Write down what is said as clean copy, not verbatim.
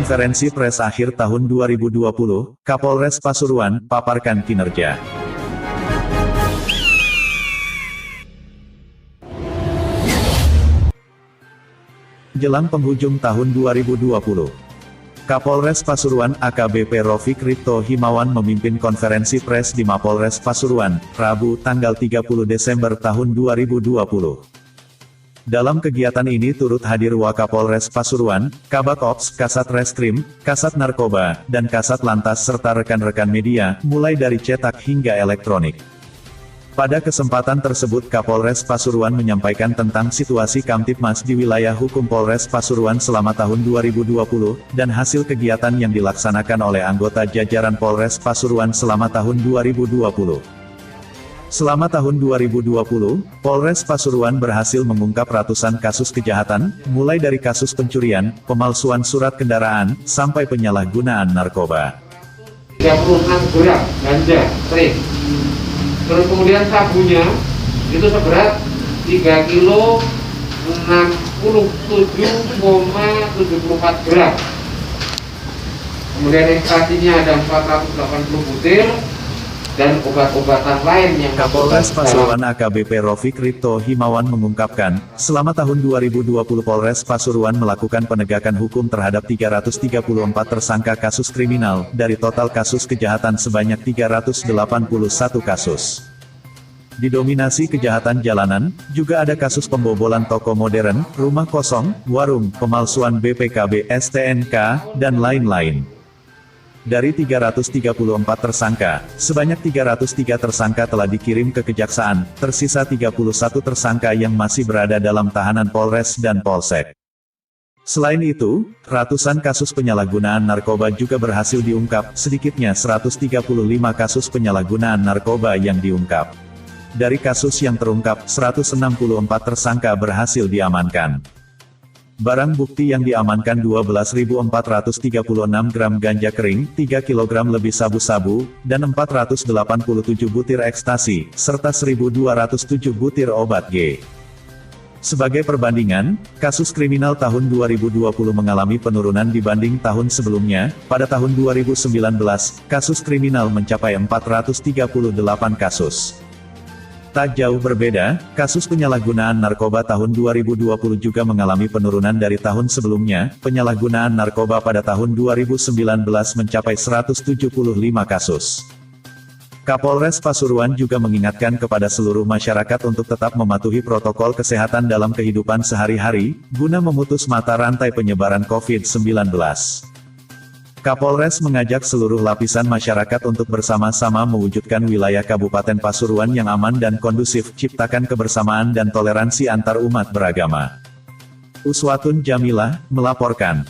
Konferensi pers akhir tahun 2020, Kapolres Pasuruan paparkan kinerja. Jelang penghujung tahun 2020, Kapolres Pasuruan AKBP Rofik Ripto Himawan memimpin konferensi pers di Mapolres Pasuruan, Rabu, tanggal 30 Desember tahun 2020. Dalam kegiatan ini turut hadir Wakapolres Pasuruan, Kabak Ops, Kasat Reskrim, Kasat Narkoba, dan Kasat Lantas serta rekan-rekan media, mulai dari cetak hingga elektronik. Pada kesempatan tersebut Kapolres Pasuruan menyampaikan tentang situasi Kamtibmas di wilayah hukum Polres Pasuruan selama tahun 2020, dan hasil kegiatan yang dilaksanakan oleh anggota jajaran Polres Pasuruan selama tahun 2020. Selama tahun 2020, Polres Pasuruan berhasil mengungkap ratusan kasus kejahatan, mulai dari kasus pencurian, pemalsuan surat kendaraan, sampai penyalahgunaan narkoba. 36 gram ganja trik. Terus kemudian sabunya itu seberat 3 kilo 67,74 gram. Kemudian ekstrasinya ada 480 butir. Dan obat-obatan lain yang Kapolres Pasuruan AKBP Rofik Ripto Himawan mengungkapkan, selama tahun 2020 Polres Pasuruan melakukan penegakan hukum terhadap 334 tersangka kasus kriminal, dari total kasus kejahatan sebanyak 381 kasus. Didominasi kejahatan jalanan, juga ada kasus pembobolan toko modern, rumah kosong, warung, pemalsuan BPKB, STNK, dan lain-lain. Dari 334 tersangka, sebanyak 303 tersangka telah dikirim ke Kejaksaan, tersisa 31 tersangka yang masih berada dalam tahanan Polres dan Polsek. Selain itu, ratusan kasus penyalahgunaan narkoba juga berhasil diungkap, sedikitnya 135 kasus penyalahgunaan narkoba yang diungkap. Dari kasus yang terungkap, 164 tersangka berhasil diamankan. Barang bukti yang diamankan 12.436 gram ganja kering, 3 kg lebih sabu-sabu, dan 487 butir ekstasi, serta 1.207 butir obat G. Sebagai perbandingan, kasus kriminal tahun 2020 mengalami penurunan dibanding tahun sebelumnya. Pada tahun 2019, kasus kriminal mencapai 438 kasus. Tak jauh berbeda, kasus penyalahgunaan narkoba tahun 2020 juga mengalami penurunan dari tahun sebelumnya. Penyalahgunaan narkoba pada tahun 2019 mencapai 175 kasus. Kapolres Pasuruan juga mengingatkan kepada seluruh masyarakat untuk tetap mematuhi protokol kesehatan dalam kehidupan sehari-hari, guna memutus mata rantai penyebaran COVID-19. Kapolres mengajak seluruh lapisan masyarakat untuk bersama-sama mewujudkan wilayah Kabupaten Pasuruan yang aman dan kondusif, ciptakan kebersamaan dan toleransi antar umat beragama. Uswatun Jamilah, melaporkan.